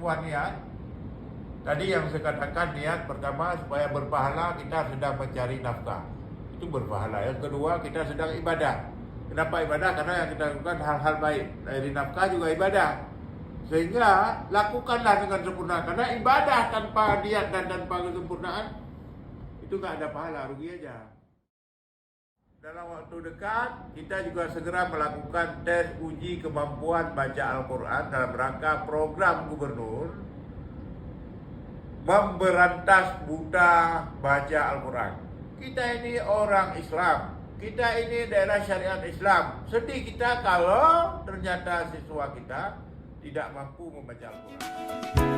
sebuah niat. Tadi yang saya katakan niat pertama supaya berpahala, kita sedang mencari nafkah. Itu berpahala. Yang kedua, kita sedang ibadah. Kenapa ibadah? Karena yang kita lakukan hal-hal baik. Dari nafkah juga ibadah. Sehingga lakukanlah dengan sempurna. Karena ibadah tanpa niat dan tanpa kesempurnaan itu nggak ada pahala, rugi aja. Dalam waktu dekat, kita juga segera melakukan tes uji kemampuan baca Al-Quran dalam rangka program gubernur memberantas buta baca Al-Quran. Kita ini orang Islam, kita ini daerah syariat Islam. Sedih kita kalau ternyata siswa kita tidak mampu membaca Al-Quran.